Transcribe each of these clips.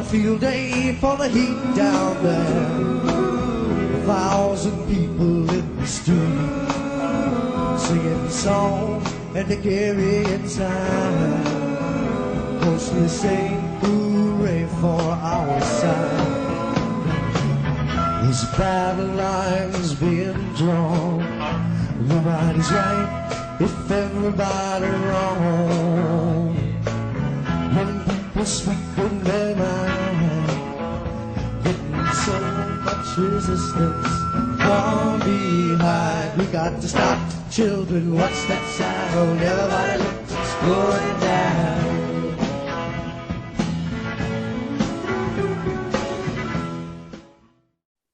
field day for the heat down there. 1,000 people in the street singing the song and the carrying sign, mostly saying hooray for our side. There's battle lines being drawn. Nobody's right if everybody wrong. Young people speak in their mind, getting so much resistance from behind. We got to stop the children. What's that sound? Everybody look, it's going down.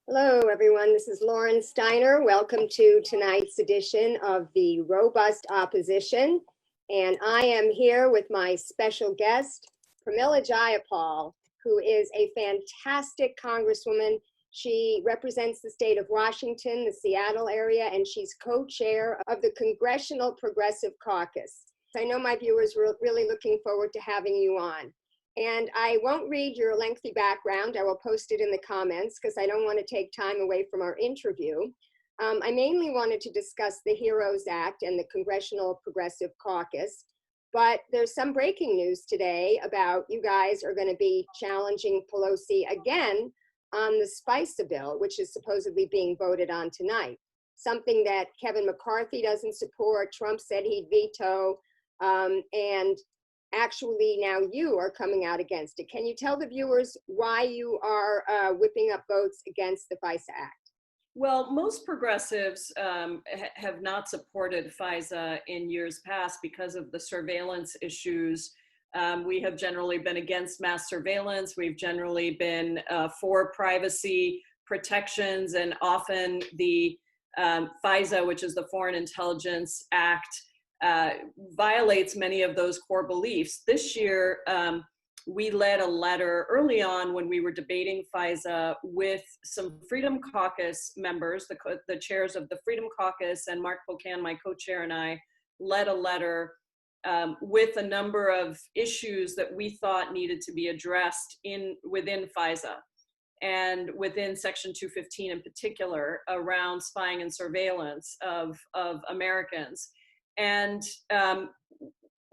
Hello, everyone. This is Lauren Steiner. Welcome to tonight's edition of the Robust Opposition. And I am here with my special guest, Pramila Jayapal, who is a fantastic congresswoman. She represents the state of Washington, the Seattle area, and she's co-chair of the Congressional Progressive Caucus. I know my viewers were really looking forward to having you on. And I won't read your lengthy background. I will post it in the comments because I don't want to take time away from our interview. I mainly wanted to discuss the HEROES Act and the Congressional Progressive Caucus, but there's some breaking news today about you guys are going to be challenging Pelosi again on the FISA bill, which is supposedly being voted on tonight. Something that Kevin McCarthy doesn't support. Trump said he'd veto, and actually now you are coming out against it. Can you tell the viewers why you are whipping up votes against the FISA Act? Well, most progressives have not supported FISA in years past because of the surveillance issues. We have generally been against mass surveillance. We've generally been for privacy protections, and often the FISA, which is the Foreign Intelligence Act, violates many of those core beliefs. This year, we led a letter early on when we were debating FISA with some Freedom Caucus members, the chairs of the Freedom Caucus, and Mark Pocan, my co-chair, and I led a letter with a number of issues that we thought needed to be addressed within FISA and within Section 215 in particular, around spying and surveillance of Americans. And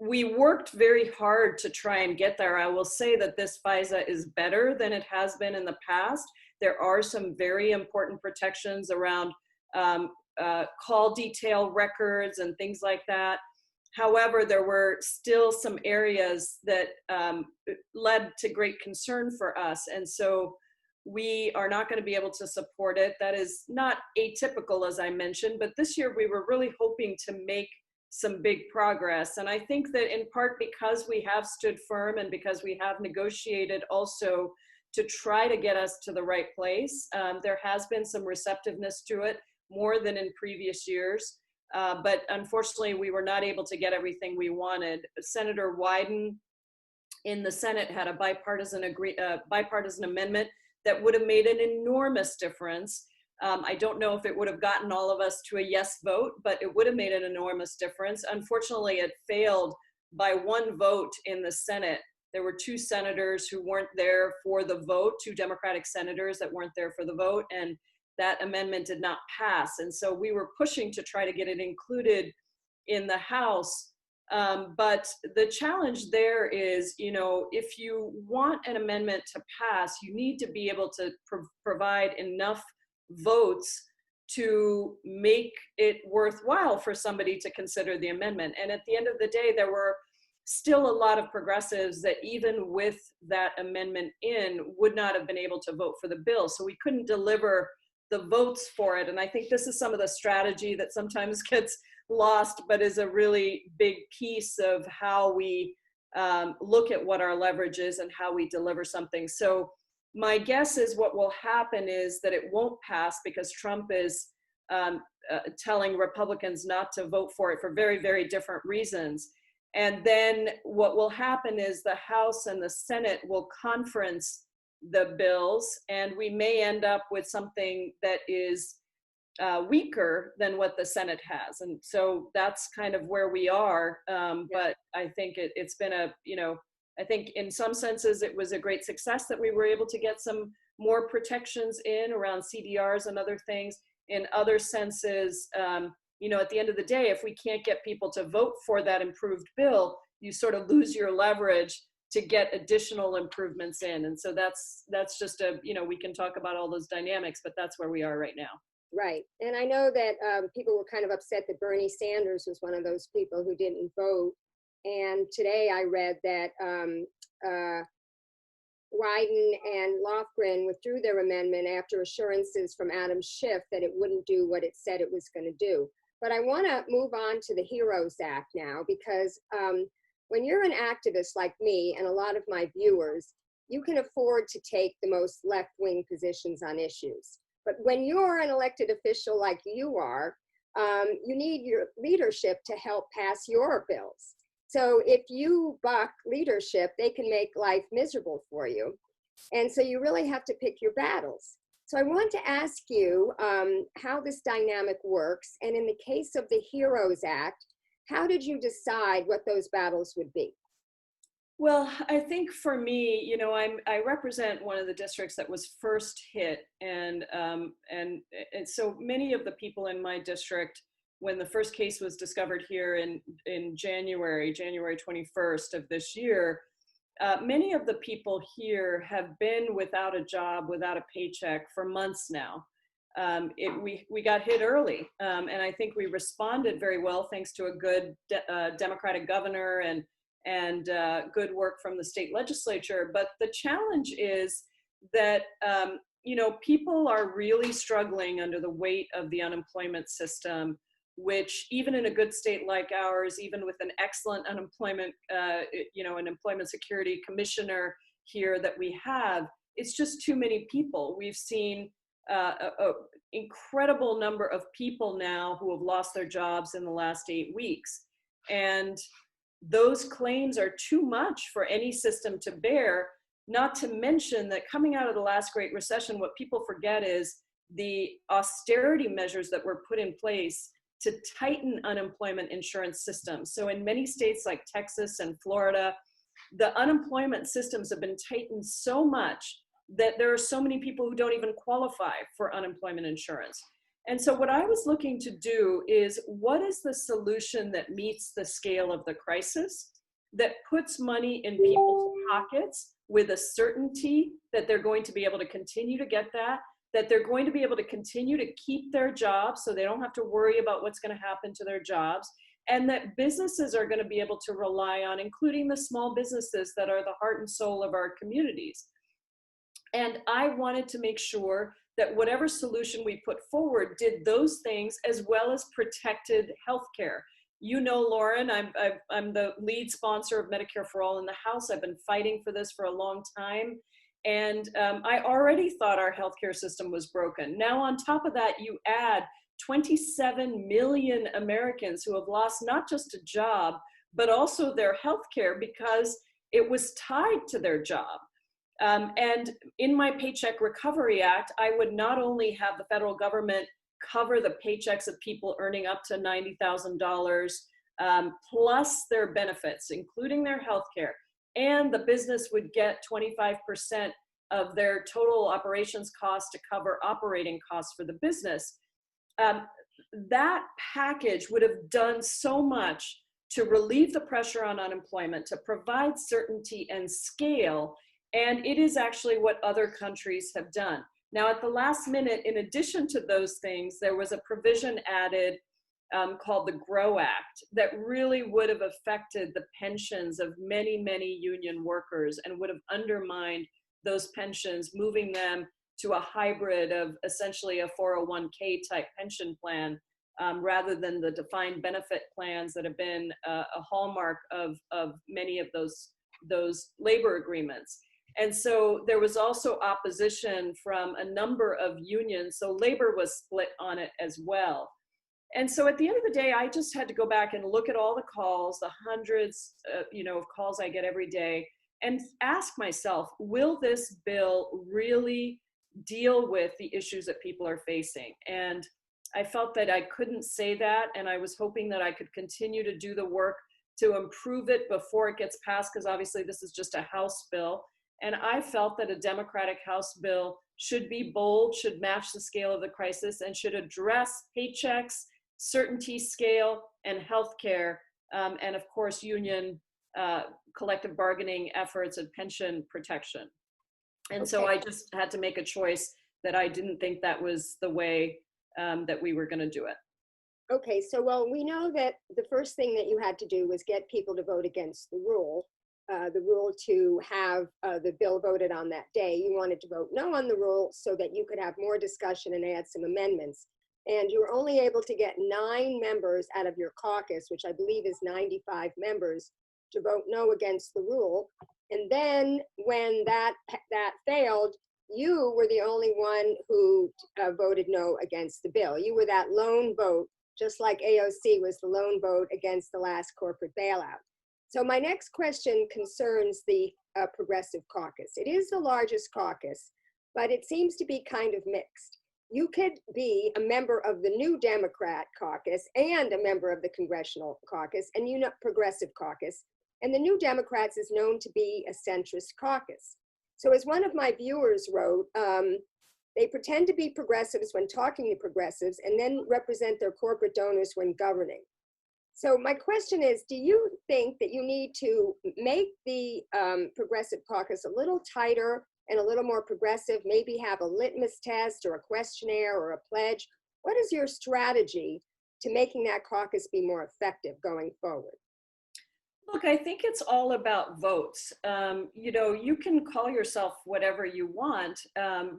we worked very hard to try and get there. I will say that this FISA is better than it has been in the past. There are some very important protections around call detail records and things like that. However, there were still some areas that led to great concern for us. And so we are not going to be able to support it. That is not atypical, as I mentioned, but this year we were really hoping to make some big progress. And I think that in part because we have stood firm and because we have negotiated also to try to get us to the right place, there has been some receptiveness to it, more than in previous years. But unfortunately, we were not able to get everything we wanted. Senator Wyden in the Senate had a bipartisan amendment that would have made an enormous difference. I don't know if it would have gotten all of us to a yes vote, but it would have made an enormous difference. Unfortunately, it failed by one vote in the Senate. There were two senators who weren't there for the vote, two Democratic senators that weren't there for the vote, and that amendment did not pass. And so we were pushing to try to get it included in the House. But the challenge there is, if you want an amendment to pass, you need to be able to provide enough votes to make it worthwhile for somebody to consider the amendment. And at the end of the day, there were still a lot of progressives that even with that amendment in would not have been able to vote for the bill. So we couldn't deliver the votes for it. And I think this is some of the strategy that sometimes gets lost, but is a really big piece of how we look at what our leverage is and how we deliver something. So my guess is what will happen is that it won't pass because Trump is telling Republicans not to vote for it for very, very different reasons. And then what will happen is the House and the Senate will conference the bills, and we may end up with something that is weaker than what the Senate has. And so that's kind of where we are. But I think it's been I think in some senses it was a great success that we were able to get some more protections in around CDRs and other things. In other senses, you know, at the end of the day, if we can't get people to vote for that improved bill, you sort of lose your leverage to get additional improvements in. And so that's just a, you know, we can talk about all those dynamics, but that's where we are right now. Right. And I know that people were kind of upset that Bernie Sanders was one of those people who didn't vote. And today I read that Wyden and Lofgren withdrew their amendment after assurances from Adam Schiff that it wouldn't do what it said it was going to do. But I want to move on to the HEROES Act now, because when you're an activist like me and a lot of my viewers, you can afford to take the most left-wing positions on issues. But when you're an elected official like you are, you need your leadership to help pass your bills. So if you buck leadership, they can make life miserable for you. And so you really have to pick your battles. So I want to ask you how this dynamic works. And in the case of the HEROES Act, how did you decide what those battles would be? Well, I think for me, you know, I represent one of the districts that was first hit, and so many of the people in my district, when the first case was discovered here in January 21st of this year, many of the people here have been without a job, without a paycheck for months now. We got hit early, and I think we responded very well thanks to a good Democratic governor and good work from the state legislature. But the challenge is that you know, people are really struggling under the weight of the unemployment system, which even in a good state like ours, even with an excellent unemployment, you know, an employment security commissioner here that we have, it's just too many people. We've seen an incredible number of people now who have lost their jobs in the last 8 weeks. And those claims are too much for any system to bear, not to mention that coming out of the last Great Recession, what people forget is the austerity measures that were put in place to tighten unemployment insurance systems. So in many states like Texas and Florida, the unemployment systems have been tightened so much that there are so many people who don't even qualify for unemployment insurance. And so what I was looking to do is, what is the solution that meets the scale of the crisis, that puts money in people's pockets with a certainty that they're going to be able to continue to get that they're going to be able to continue to keep their jobs so they don't have to worry about what's going to happen to their jobs, and that businesses are going to be able to rely on, including the small businesses that are the heart and soul of our communities. And I wanted to make sure that whatever solution we put forward did those things, as well as protected healthcare. You know, Lauren, I'm the lead sponsor of Medicare-for-All in the House. I've been fighting for this for a long time. And I already thought our healthcare system was broken. Now, on top of that, you add 27 million Americans who have lost not just a job, but also their healthcare because it was tied to their job. And in my Paycheck Recovery Act, I would not only have the federal government cover the paychecks of people earning up to $90,000, plus their benefits, including their health care, and the business would get 25% of their total operations cost to cover operating costs for the business. That package would have done so much to relieve the pressure on unemployment, to provide certainty and scale. And it is actually what other countries have done. Now, at the last minute, in addition to those things, there was a provision added called the GROW Act that really would have affected the pensions of many, many union workers and would have undermined those pensions, moving them to a hybrid of essentially a 401k type pension plan, rather than the defined benefit plans that have been a hallmark of many of those labor agreements. And so there was also opposition from a number of unions. So labor was split on it as well. And so at the end of the day, I just had to go back and look at all the calls, the hundreds, of calls I get every day, and ask myself, will this bill really deal with the issues that people are facing? And I felt that I couldn't say that, and I was hoping that I could continue to do the work to improve it before it gets passed, because obviously this is just a House bill. And I felt that a Democratic House bill should be bold, should match the scale of the crisis, and should address paychecks, certainty scale, and healthcare, and of course, union collective bargaining efforts and pension protection. And so I just had to make a choice that I didn't think that was the way that we were going to do it. Okay, so well, we know that the first thing that you had to do was get people to vote against the rule to have the bill voted on that day. You wanted to vote no on the rule so that you could have more discussion and add some amendments. And you were only able to get 9 members out of your caucus, which I believe is 95 members, to vote no against the rule. And then when that failed, you were the only one who voted no against the bill. You were that lone vote, just like AOC was the lone vote against the last corporate bailout. So my next question concerns the Progressive Caucus. It is the largest caucus, but it seems to be kind of mixed. You could be a member of the New Democrat Caucus and a member of the Congressional Caucus and Progressive Caucus. And the New Democrats is known to be a centrist caucus. So as one of my viewers wrote, they pretend to be progressives when talking to progressives and then represent their corporate donors when governing. So my question is, do you think that you need to make the Progressive Caucus a little tighter and a little more progressive, maybe have a litmus test or a questionnaire or a pledge? What is your strategy to making that caucus be more effective going forward? Look, I think it's all about votes. You know, you can call yourself whatever you want,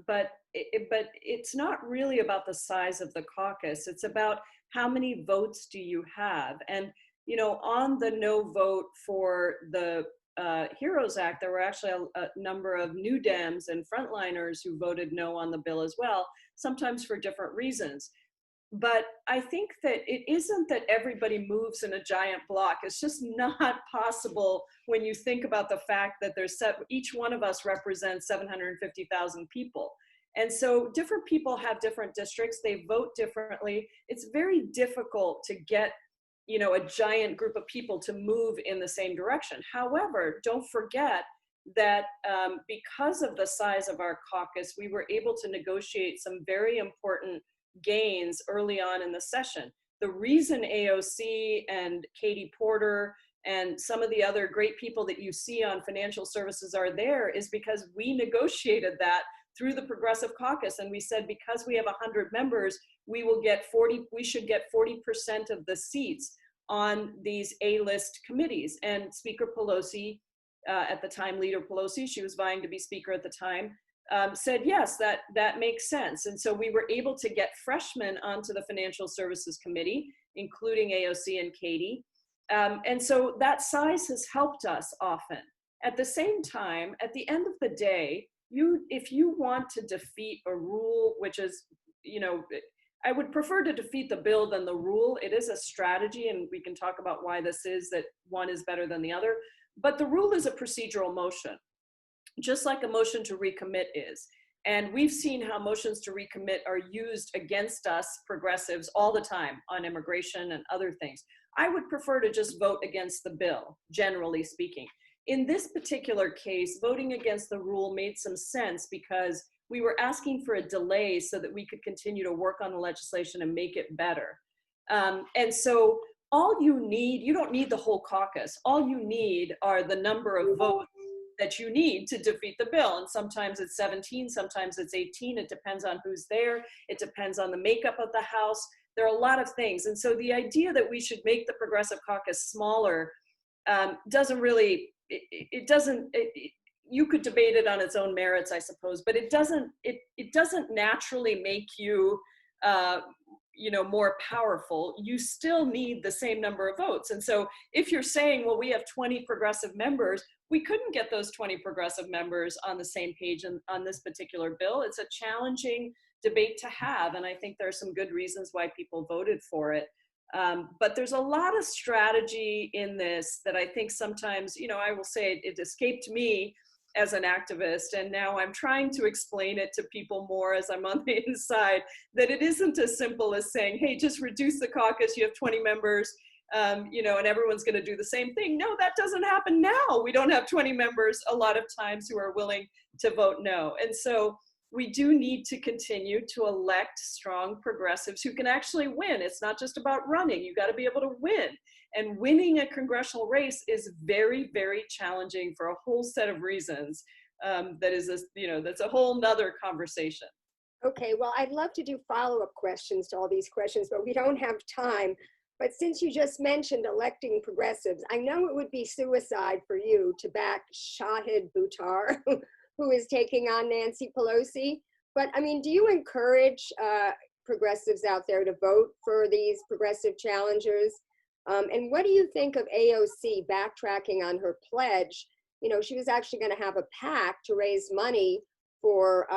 but it's not really about the size of the caucus. It's about how many votes do you have? And, you know, on the no vote for the HEROES Act, there were actually a number of New Dems and frontliners who voted no on the bill as well, sometimes for different reasons. But I think that it isn't that everybody moves in a giant block. It's just not possible when you think about the fact that each one of us represents 750,000 people. And so different people have different districts, they vote differently. It's very difficult to get, you know, a giant group of people to move in the same direction. However, don't forget that because of the size of our caucus, we were able to negotiate some very important gains early on in the session. The reason AOC and Katie Porter and some of the other great people that you see on financial services are there is because we negotiated that through the Progressive Caucus. And we said, because we have 100 members, we should get 40% of the seats on these A-list committees. And Speaker Pelosi, at the time, Leader Pelosi, she was vying to be Speaker at the time, said, yes, that makes sense. And so we were able to get freshmen onto the Financial Services Committee, including AOC and Katie. And so that size has helped us often. At the same time, at the end of the day, if you want to defeat a rule, which is, you know, I would prefer to defeat the bill than the rule. It is a strategy, and we can talk about why this is, that one is better than the other. But the rule is a procedural motion, just like a motion to recommit is. And we've seen how motions to recommit are used against us progressives all the time on immigration and other things. I would prefer to just vote against the bill, generally speaking. In this particular case, voting against the rule made some sense because we were asking for a delay so that we could continue to work on the legislation and make it better. And so all you need, you don't need the whole caucus. All you need are the number of votes that you need to defeat the bill. And sometimes it's 17, sometimes it's 18. It depends on who's there. It depends on the makeup of the House. There are a lot of things. And so the idea that we should make the Progressive Caucus smaller doesn't really, you could debate it on its own merits, I suppose, but it doesn't naturally make you, you know, more powerful. You still need the same number of votes. And so if you're saying, well, we have 20 progressive members, we couldn't get those 20 progressive members on the same page on this particular bill. It's a challenging debate to have, and I think there are some good reasons why people voted for it. But there's a lot of strategy in this that I think sometimes, you know, I will say it escaped me as an activist, and now I'm trying to explain it to people more as I'm on the inside, that it isn't as simple as saying, hey, just reduce the caucus, you have 20 members, and everyone's going to do the same thing. No, that doesn't happen now. We don't have 20 members a lot of times who are willing to vote no. And so we do need to continue to elect strong progressives who can actually win. It's not just about running. You got to be able to win. And winning a congressional race is very, very challenging for a whole set of reasons. That's a whole nother conversation. Okay, well, I'd love to do follow-up questions to all these questions, but we don't have time. But since you just mentioned electing progressives, I know it would be suicide for you to back Shahid Buttar, who is taking on Nancy Pelosi. But I mean, do you encourage progressives out there to vote for these progressive challengers? And what do you think of AOC backtracking on her pledge? You know, she was actually going to have a PAC to raise money for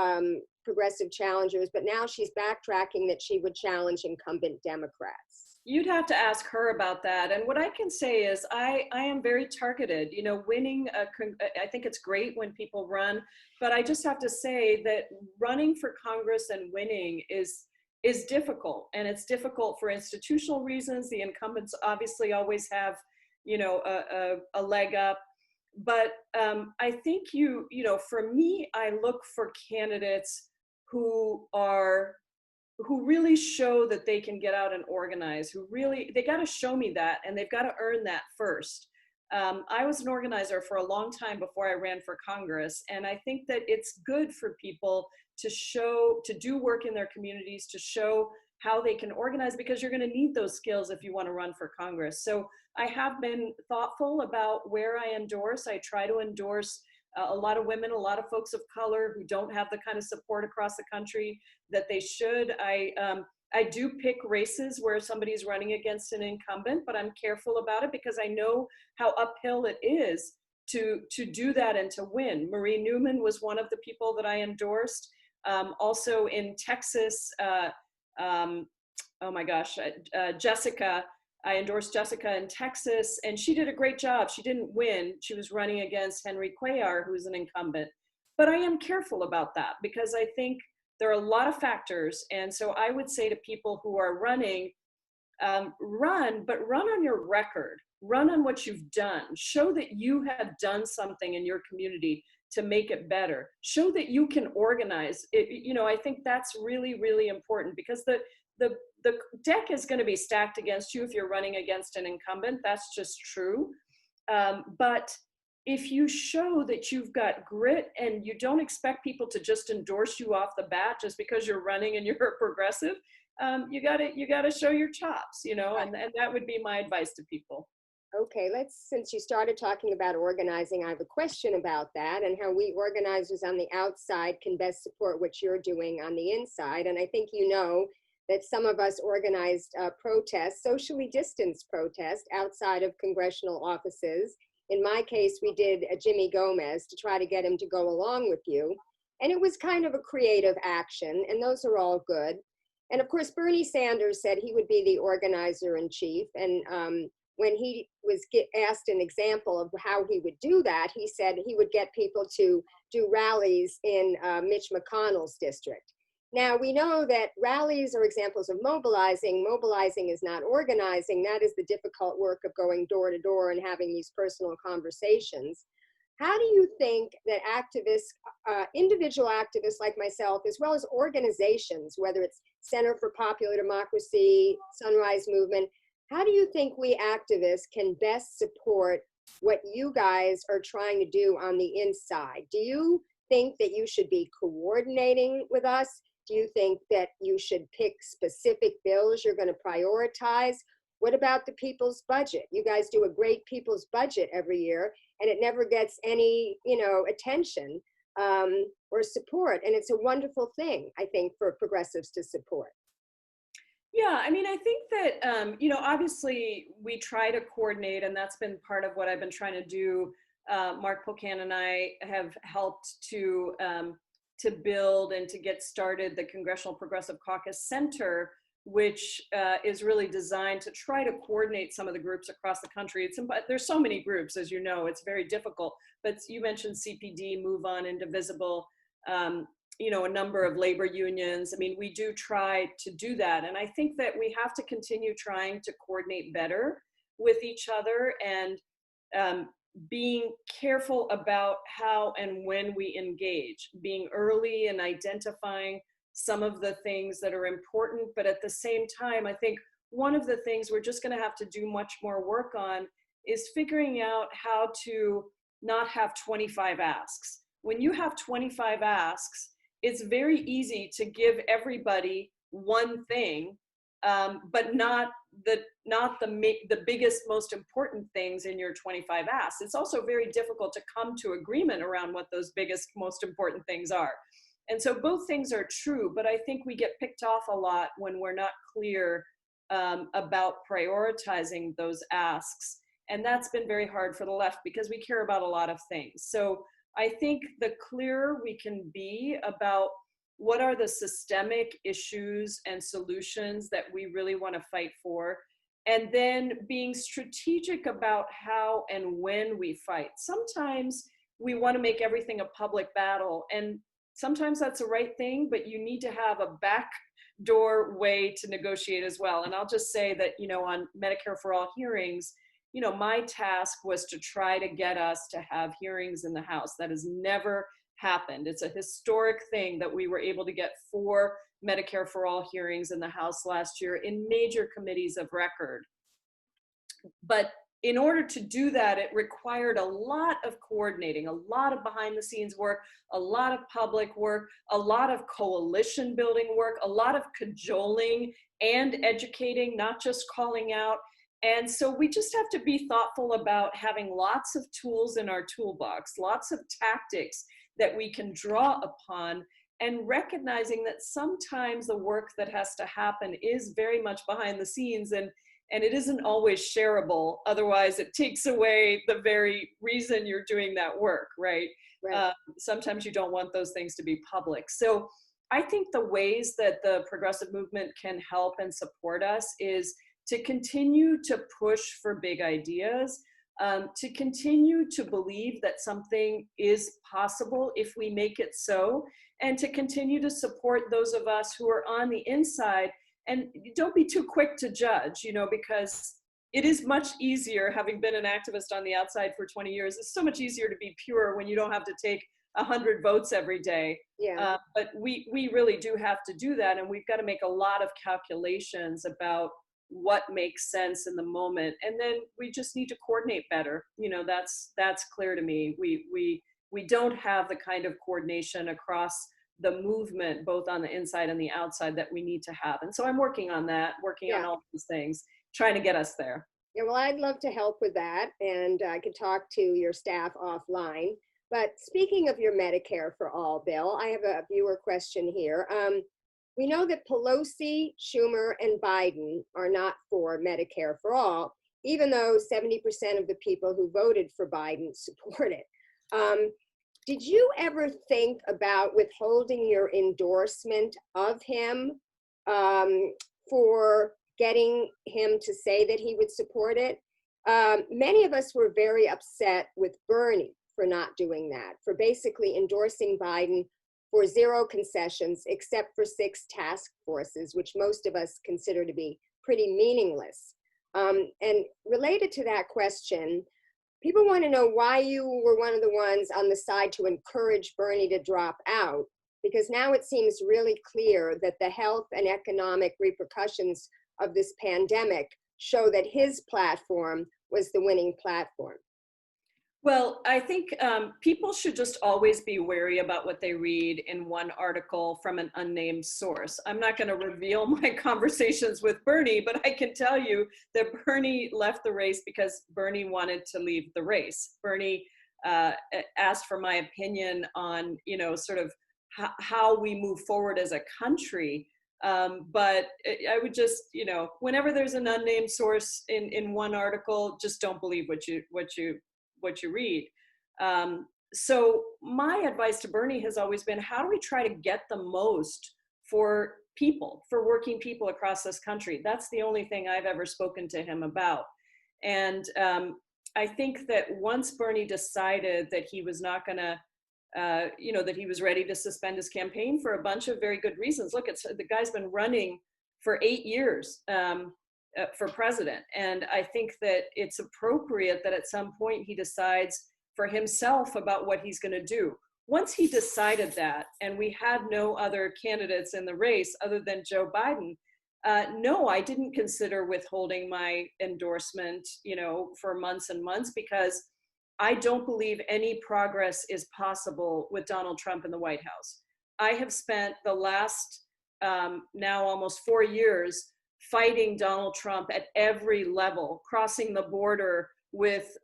progressive challengers, but now she's backtracking that she would challenge incumbent Democrats. You'd have to ask her about that. And what I can say is I am very targeted. Winning, I think it's great when people run, but I just have to say that running for Congress and winning is difficult. And it's difficult for institutional reasons. The incumbents obviously always have, a leg up. But I think for me, I look for candidates who really show that they can get out and organize, they got to show me that, and they've got to earn that first. I was an organizer for a long time before I ran for Congress, and I think that it's good for people to do work in their communities, to show how they can organize, because you're going to need those skills if you want to run for Congress. So I have been thoughtful about where I endorse. I try to endorse a lot of women, a lot of folks of color who don't have the kind of support across the country that they should. I do pick races where somebody's running against an incumbent, but I'm careful about it because I know how uphill it is to do that and to win. Marie Newman was one of the people that I endorsed. Also in Texas, Jessica, I endorsed Jessica in Texas, and she did a great job. She didn't win. She was running against Henry Cuellar, who's an incumbent. But I am careful about that because I think there are a lot of factors. And so I would say to people who are running, run on your record. Run on what you've done. Show that you have done something in your community to make it better. Show that you can organize. I think that's really, really important because the deck is going to be stacked against you if you're running against an incumbent. That's just true. But if you show that you've got grit and you don't expect people to just endorse you off the bat just because you're running and you're a progressive, you gotta show your chops, and that would be my advice to people. Okay, since you started talking about organizing, I have a question about that and how we organizers on the outside can best support what you're doing on the inside. And I think that some of us organized protests, socially distanced protests outside of congressional offices. In my case, we did a Jimmy Gomez to try to get him to go along with you. And it was kind of a creative action, and those are all good. And of course, Bernie Sanders said he would be the organizer in chief. And when he was asked an example of how he would do that, he said he would get people to do rallies in Mitch McConnell's district. Now, we know that rallies are examples of mobilizing. Mobilizing is not organizing. That is the difficult work of going door to door and having these personal conversations. How do you think that activists, individual activists like myself, as well as organizations, whether it's Center for Popular Democracy, Sunrise Movement, how do you think we activists can best support what you guys are trying to do on the inside? Do you think that you should be coordinating with us? Do you think that you should pick specific bills you're going to prioritize? What about the people's budget? You guys do a great people's budget every year, and it never gets any, attention or support. And it's a wonderful thing, I think, for progressives to support. Yeah, I mean, I think that, obviously we try to coordinate, and that's been part of what I've been trying to do. Mark Pocan and I have helped to build and to get started the Congressional Progressive Caucus Center, which is really designed to try to coordinate some of the groups across the country. There's so many groups, as you know, it's very difficult. But you mentioned CPD, Move On, Indivisible, a number of labor unions. I mean, we do try to do that. And I think that we have to continue trying to coordinate better. with each other, and being careful about how and when we engage, being early and identifying some of the things that are important. But at the same time, I think one of the things we're just going to have to do much more work on is figuring out how to not have 25 asks. When you have 25 asks, it's very easy to give everybody one thing, but not the biggest, most important things in your 25 asks. It's also very difficult to come to agreement around what those biggest, most important things are. And so both things are true, but I think we get picked off a lot when we're not clear about prioritizing those asks. And that's been very hard for the left because we care about a lot of things. So I think the clearer we can be about what are the systemic issues and solutions that we really want to fight for, and then being strategic about how and when we fight. Sometimes we want to make everything a public battle, and sometimes that's the right thing, but you need to have a backdoor way to negotiate as well. And I'll just say that, on Medicare-for-All hearings, my task was to try to get us to have hearings in the House. That has never happened. It's a historic thing that we were able to get 4 Medicare-for-All hearings in the House last year in major committees of record. But in order to do that, it required a lot of coordinating, a lot of behind the scenes work, a lot of public work, a lot of coalition building work, a lot of cajoling and educating, not just calling out. And so we just have to be thoughtful about having lots of tools in our toolbox, lots of tactics that we can draw upon, and recognizing that sometimes the work that has to happen is very much behind the scenes, and it isn't always shareable. Otherwise, it takes away the very reason you're doing that work, right? Right. Sometimes you don't want those things to be public. So I think the ways that the progressive movement can help and support us is to continue to push for big ideas, to continue to believe that something is possible if we make it so, and to continue to support those of us who are on the inside. And don't be too quick to judge, because it is much easier, having been an activist on the outside for 20 years, it's so much easier to be pure when you don't have to take 100 votes every day. Yeah. But we really do have to do that, and we've got to make a lot of calculations about what makes sense in the moment, and then we just need to coordinate better. That's clear to me. We don't have the kind of coordination across the movement, both on the inside and the outside, that we need to have. And so I'm working on that, on all these things, trying to get us there. Yeah, well, I'd love to help with that, and I could talk to your staff offline. But speaking of your Medicare for All bill, I have a viewer question here. We know that Pelosi, Schumer, and Biden are not for Medicare for All, even though 70% of the people who voted for Biden support it. Did you ever think about withholding your endorsement of him for getting him to say that he would support it? Many of us were very upset with Bernie for not doing that, for basically endorsing Biden for 0 concessions, except for 6 task forces, which most of us consider to be pretty meaningless. And related to that question, people want to know why you were one of the ones on the side to encourage Bernie to drop out, because now it seems really clear that the health and economic repercussions of this pandemic show that his platform was the winning platform. Well, I think people should just always be wary about what they read in one article from an unnamed source. I'm not going to reveal my conversations with Bernie, but I can tell you that Bernie left the race because Bernie wanted to leave the race. Bernie asked for my opinion on, sort of how we move forward as a country. But I would just, whenever there's an unnamed source in one article, just don't believe what you read. So my advice to Bernie has always been, how do we try to get the most for people, for working people across this country? That's the only thing I've ever spoken to him about. And I think that once Bernie decided that he was not going to, that he was ready to suspend his campaign for a bunch of very good reasons. Look, the guy's been running for 8 years. for president. And I think that it's appropriate that at some point he decides for himself about what he's going to do. Once he decided that, and we had no other candidates in the race other than Joe Biden, no, I didn't consider withholding my endorsement, for months and months, because I don't believe any progress is possible with Donald Trump in the White House. I have spent the last now almost 4 years fighting Donald Trump at every level, crossing the border with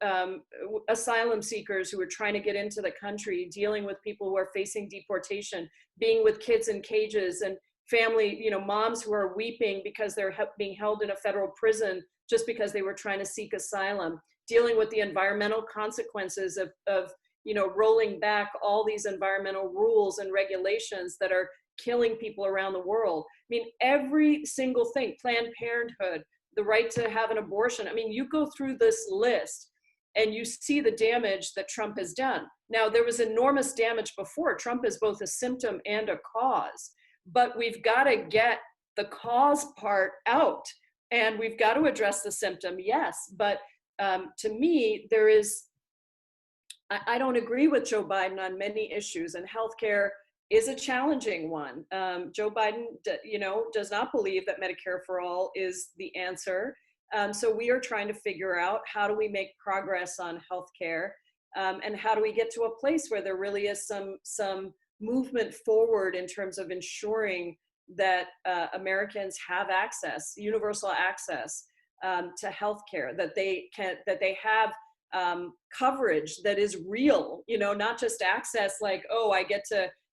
asylum seekers who are trying to get into the country, dealing with people who are facing deportation, being with kids in cages and family, moms who are weeping because they're being held in a federal prison just because they were trying to seek asylum, dealing with the environmental consequences of rolling back all these environmental rules and regulations that are killing people around the world. I mean, every single thing, Planned Parenthood, the right to have an abortion. I mean, you go through this list and you see the damage that Trump has done. Now, there was enormous damage before. Trump is both a symptom and a cause, but we've got to get the cause part out, and we've got to address the symptom, yes. But to me, I don't agree with Joe Biden on many issues, and healthcare is a challenging one. Joe Biden, does not believe that Medicare-for-All is the answer. So we are trying to figure out how do we make progress on healthcare, and how do we get to a place where there really is some movement forward in terms of ensuring that Americans have access, universal access to healthcare, that they have coverage that is real, not just access like, oh,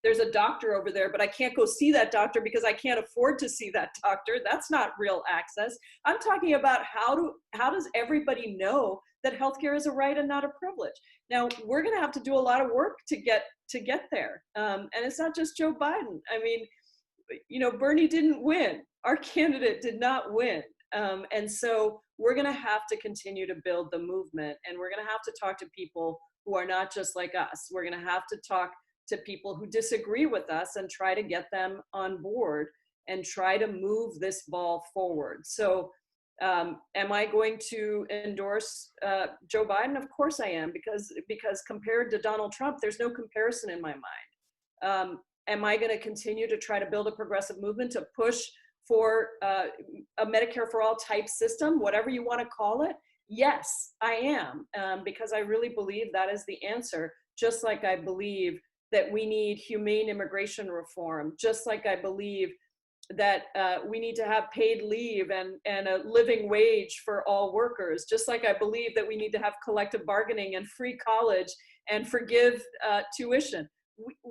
there's a doctor over there, but I can't go see that doctor because I can't afford to see that doctor. That's not real access. I'm talking about how does everybody know that healthcare is a right and not a privilege? Now, we're going to have to do a lot of work to get there. And it's not just Joe Biden. I mean, Bernie didn't win. Our candidate did not win. And so we're going to have to continue to build the movement, and we're going to have to talk to people who are not just like us. We're going to have to talk to people who disagree with us and try to get them on board and try to move this ball forward. So am I going to endorse Joe Biden? Of course I am, because compared to Donald Trump, there's no comparison in my mind. Am I going to continue to try to build a progressive movement to push for a Medicare-for-all type system, whatever you want to call it? Yes, I am, because I really believe that is the answer, just like I believe that we need humane immigration reform, just like I believe that we need to have paid leave and a living wage for all workers, just like I believe that we need to have collective bargaining and free college and forgive tuition.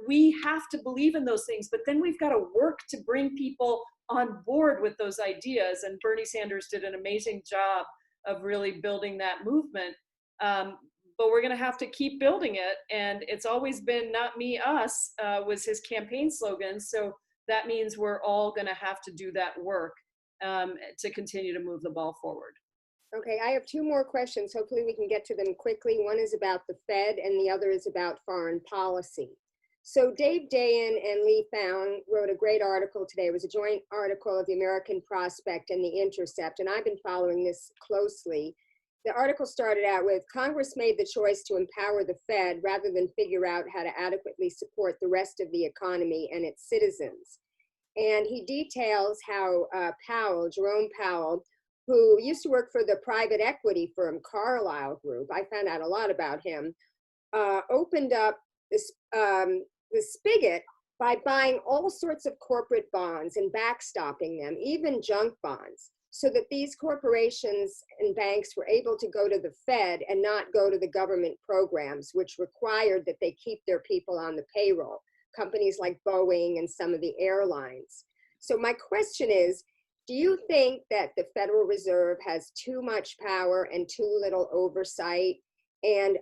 We have to believe in those things, but then we've got to work to bring people on board with those ideas. And Bernie Sanders did an amazing job of really building that movement. But we're going to have to keep building it. And it's always been not me, us, was his campaign slogan. So that means we're all going to have to do that work to continue to move the ball forward. Okay, I have two more questions. Hopefully we can get to them quickly. One is about the Fed and the other is about foreign policy. So Dave Dayen and Lee Found wrote a great article today. It was a joint article of the American Prospect and The Intercept, and I've been following this closely. The article started out with, Congress made the choice to empower the Fed rather than figure out how to adequately support the rest of the economy and its citizens. And he details how Jerome Powell, who used to work for the private equity firm Carlyle Group, I found out a lot about him, opened up this, the spigot by buying all sorts of corporate bonds and backstopping them, even junk bonds, so that these corporations and banks were able to go to the Fed and not go to the government programs, which required that they keep their people on the payroll, companies like Boeing and some of the airlines. So my question is, do you think that the Federal Reserve has too much power and too little oversight? And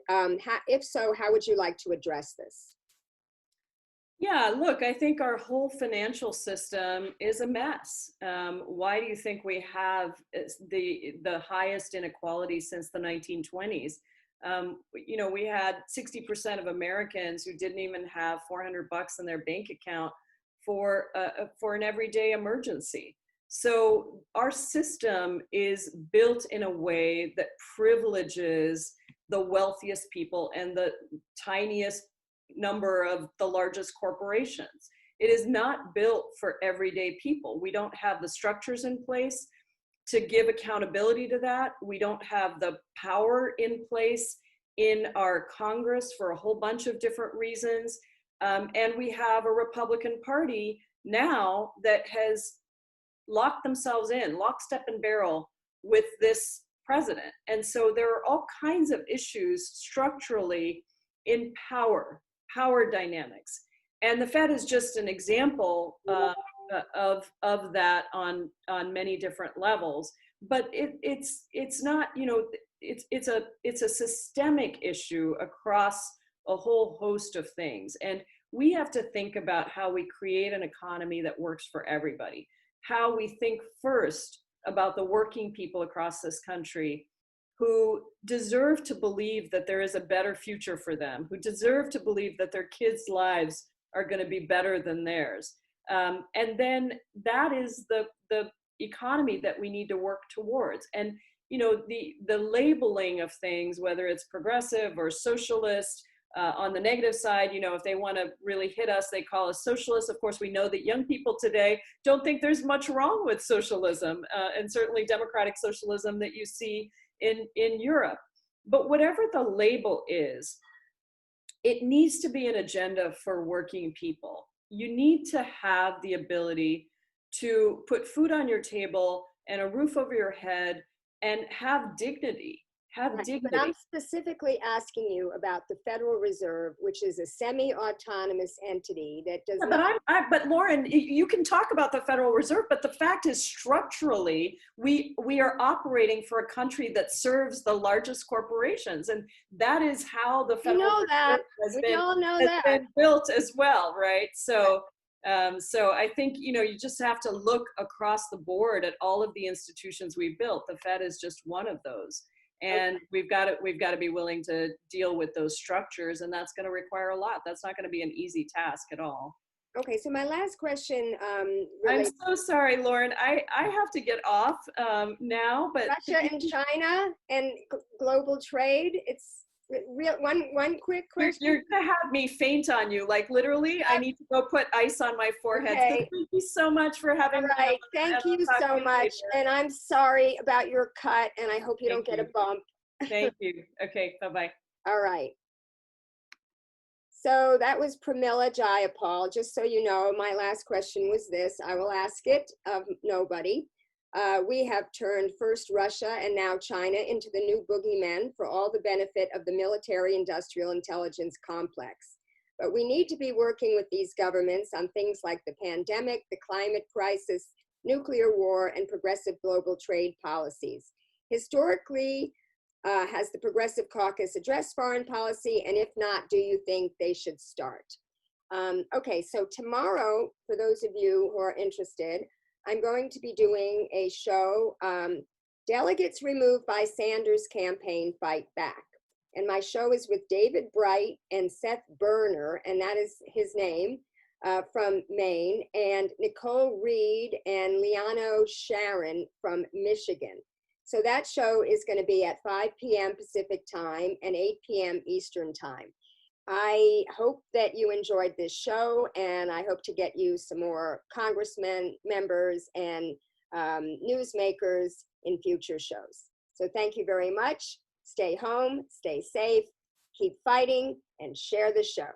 if so, how would you like to address this? Yeah, look, I think our whole financial system is a mess. Why do you think we have the highest inequality since the 1920s? We had 60% of Americans who didn't even have $400 in their bank account for an everyday emergency. So our system is built in a way that privileges the wealthiest people and the tiniest number of the largest corporations. It is not built for everyday people. We don't have the structures in place to give accountability to that. We don't have the power in place in our Congress for a whole bunch of different reasons. And we have a Republican Party now that has locked themselves in, lock, step, and barrel with this president. And so there are all kinds of issues structurally in power dynamics. And the Fed is just an example of that on many different levels. But it's not, you know, it's a systemic issue across a whole host of things. And we have to think about how we create an economy that works for everybody, how we think first about the working people across this country who deserve to believe that there is a better future for them, who deserve to believe that their kids' lives are going to be better than theirs. And then that is the economy that we need to work towards. And, you know, the labeling of things, whether it's progressive or socialist, on the negative side, you know, if they want to really hit us, they call us socialists. Of course, we know that young people today don't think there's much wrong with socialism, and certainly democratic socialism that you see in Europe. But whatever the label is, it needs to be an agenda for working people. You need to have the ability to put food on your table and a roof over your head and have dignity. But I'm specifically asking you about the Federal Reserve, which is a semi-autonomous entity that does not. But Lauren, you can talk about the Federal Reserve, but the fact is structurally, we are operating for a country that serves the largest corporations. And that is how the Federal Reserve has been built as well, right? So I think, you know, you just have to look across the board at all of the institutions we built. The Fed is just one of those. And we've got to be willing to deal with those structures, and that's going to require a lot. That's not going to be an easy task at all. Okay, so my last question. I'm so sorry, Lauren. I have to get off now, but Russia and China and global trade. It's real. One quick question. You're gonna have me faint on you, like literally. I need to go put ice on my forehead. Okay. So thank you so much for having me. All right, thank you so much. And I'm sorry about your cut, and I hope you don't get a bump. Thank you. Okay, bye-bye. All right. So that was Pramila Jayapal. Just so you know, my last question was this. I will ask it of nobody. We have turned first Russia and now China into the new boogeymen for all the benefit of the military-industrial intelligence complex. But we need to be working with these governments on things like the pandemic, the climate crisis, nuclear war, and progressive global trade policies. Historically, has the Progressive Caucus addressed foreign policy? And if not, do you think they should start? Okay, so tomorrow, for those of you who are interested, I'm going to be doing a show, Delegates Removed by Sanders Campaign Fight Back. And my show is with David Bright and Seth Berner, and that is his name, from Maine, and Nicole Reed and Liano Sharon from Michigan. So that show is going to be at 5 p.m. Pacific time and 8 p.m. Eastern time. I hope that you enjoyed this show, and I hope to get you some more congressmen, members, and newsmakers in future shows. So thank you very much. Stay home, stay safe, keep fighting, and share the show.